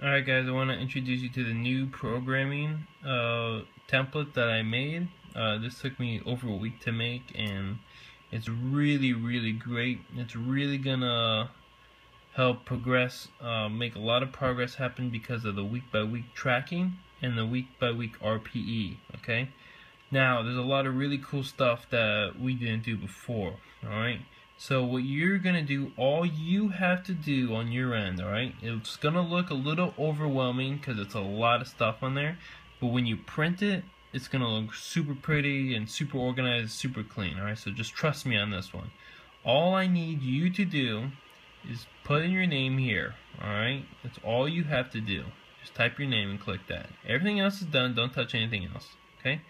Alright guys, I want to introduce you to the new programming template that I made. This took me over a week to make, and it's really great. It's really gonna help make a lot of progress happen because of the week by week tracking and the week by week RPE. Okay, now there's a lot of really cool stuff that we didn't do before. Alright, so what you're gonna do, all you have to do on your end, alright, it's gonna look a little overwhelming because it's a lot of stuff on there, but when you print it, it's gonna look super pretty and super organized, super clean. Alright, so just trust me on this one. All I need you to do is put in your name here. Alright, that's all you have to do. Just type your name and click that. Everything else is done. Don't touch anything else. Okay,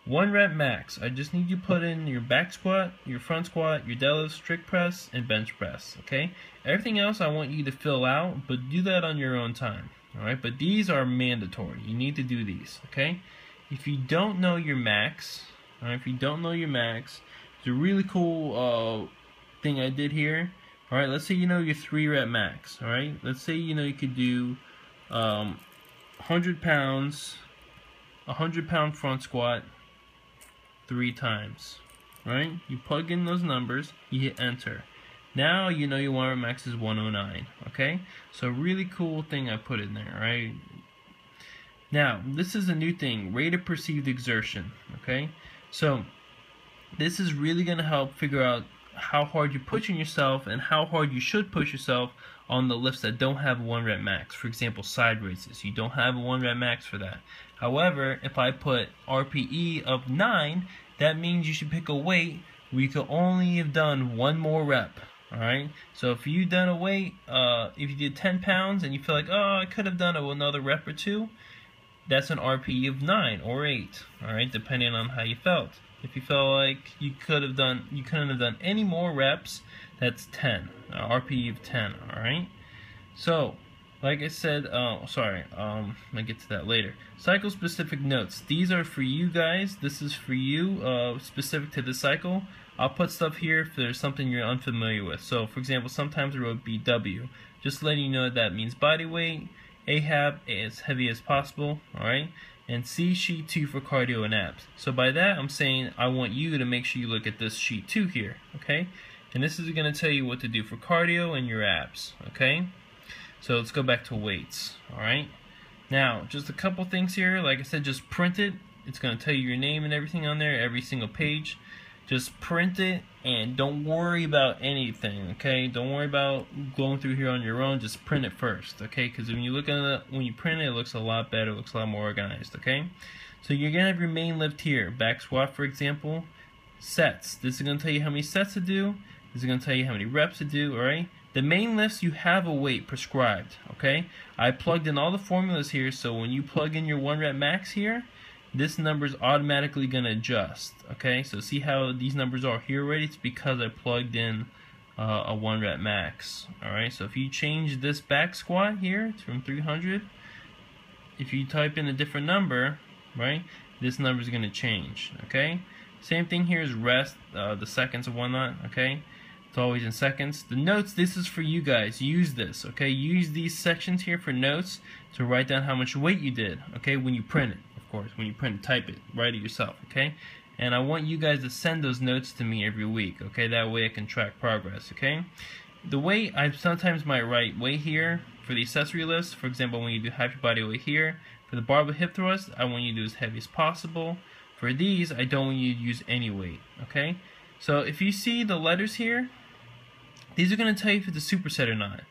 1 rep max. I just need you to put in your back squat, your front squat, your deadlift, strict press, and bench press. Okay, everything else I want you to fill out, but do that on your own time. Alright, but these are mandatory. You need to do these. Okay, if you don't know your max, alright, it's a really cool thing I did here. Alright, let's say you know your 3 rep max. Alright, let's say you know you could do 100 pounds, 100-pound front squat 3 times. Right? You plug in those numbers, you hit enter. Now you know your 1 rep max is 109. Okay? So really cool thing I put in there. Right? Now this is a new thing, rate of perceived exertion. Okay? So this is really going to help figure out how hard you're pushing yourself and how hard you should push yourself on the lifts that don't have a 1 rep max. For example, side raises. You don't have a 1 rep max for that. However, if I put RPE of 9, that means you should pick a weight where you could only have done 1 more rep. Alright? So if you done a weight, if you did 10 pounds and you feel like, oh, I could have done another rep or 2, that's an RPE of 9 or 8. Alright? Depending on how you felt. If you felt like you couldn't have done any more reps, that's 10, RPE of 10. All right. So, like I said, I'll get to that later. Cycle specific notes. These are for you guys. This is for you, specific to the cycle. I'll put stuff here if there's something you're unfamiliar with. So, for example, sometimes I wrote BW, just letting you know that means body weight. AHAB, as heavy as possible. All right. And C, sheet 2 for cardio and abs. So by that, I'm saying I want you to make sure you look at this sheet 2 here, okay? And this is going to tell you what to do for cardio and your abs, okay? So let's go back to weights, all right? Now, just a couple things here. Like I said, just print it. It's going to tell you your name and everything on there, every single page. Just print it and don't worry about anything, okay? Don't worry about going through here on your own. Just print it first, okay? Because when you look at it, when you print it, it looks a lot better. It looks a lot more organized, okay? So you're gonna have your main lift here, back squat, for example. Sets. This is gonna tell you how many sets to do. This is gonna tell you how many reps to do. All right. The main lifts, you have a weight prescribed, okay? I plugged in all the formulas here, so when you plug in your 1 rep max here, this number is automatically going to adjust. Okay, so see how these numbers are here already? It's because I plugged in a 1 rep max. Alright, so if you change this back squat here from 300, if you type in a different number, right, this number is going to change. Okay, same thing here is rest, the seconds and whatnot. Okay, it's always in seconds. The notes, this is for you guys. Use this, okay? Use these sections here for notes to write down how much weight you did, okay, when you print it. Of course, when you print it, type it, write it yourself, okay? And I want you guys to send those notes to me every week, okay? That way I can track progress, okay? The weight, I sometimes might write weight here for the accessory lifts. For example, when you do half your body weight here. For the barbell hip thrust, I want you to do as heavy as possible. For these, I don't want you to use any weight, okay? So if you see the letters here, these are going to tell you if it's a superset or not.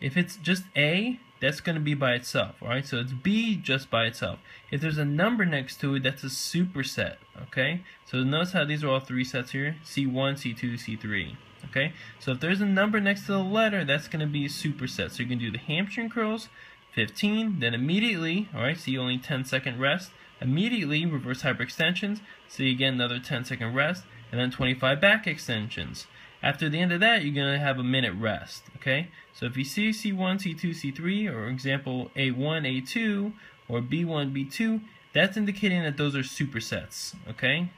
If it's just A, that's going to be by itself, alright? So it's B just by itself. If there's a number next to it, that's a superset, okay? So notice how these are all 3 sets here, C1, C2, C3, okay? So if there's a number next to the letter, that's going to be a superset. So you can do the hamstring curls, 15, then immediately, alright, so you only 10-second rest, immediately reverse hyperextensions, so you get another 10-second rest, and then 25 back extensions. After the end of that, you're going to have a minute rest, okay? So if you see C1, C2, C3, or example A1, A2, or B1, B2, that's indicating that those are supersets, okay?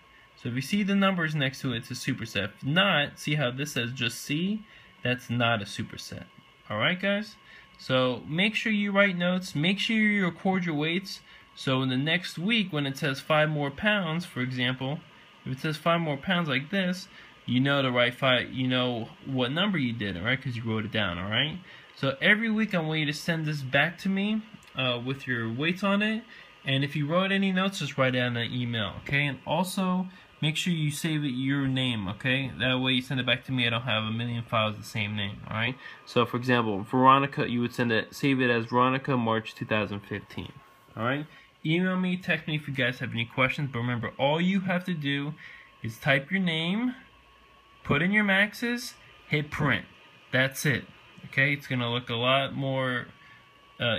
So if you see the numbers next to it, it's a superset. If not, see how this says just C? That's not a superset. Alright, guys? So make sure you write notes, make sure you record your weights, so in the next week when it says 5 more pounds, for example, if it says 5 more pounds like this, you know to write 5, you know what number you did, alright, because you wrote it down, alright? So every week I want you to send this back to me with your weights on it, and if you wrote any notes, just write it on an email, okay? And also, make sure you save it your name, okay? That way you send it back to me, I don't have a million files the same name, alright? So for example, Veronica, you would save it as Veronica March 2015, alright? Email me, text me if you guys have any questions, but remember, all you have to do is type your name, put in your maxes, hit print. That's it, okay? It's gonna look a lot more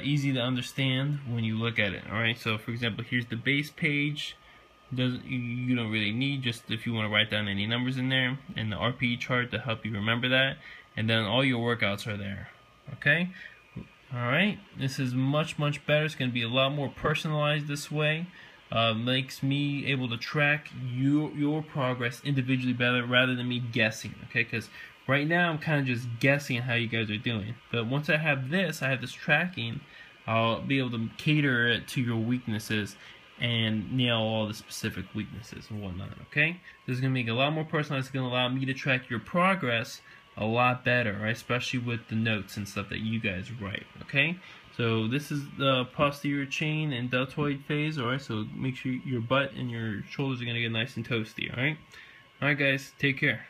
easy to understand when you look at it, alright? So for example, here's the base page. You don't really need, just if you want to write down any numbers in there, and the RPE chart to help you remember that, and then all your workouts are there, okay? Alright, this is much better. It's going to be a lot more personalized this way. Makes me able to track your progress individually better rather than me guessing, okay? Because right now I'm kind of just guessing how you guys are doing, but once I have this tracking, I'll be able to cater it to your weaknesses and nail all the specific weaknesses and whatnot, okay? This is going to make it a lot more personalized. It's going to allow me to track your progress a lot better, right? Especially with the notes and stuff that you guys write, okay? So this is the posterior chain and deltoid phase, alright? So make sure your butt and your shoulders are going to get nice and toasty, alright? Alright guys, take care.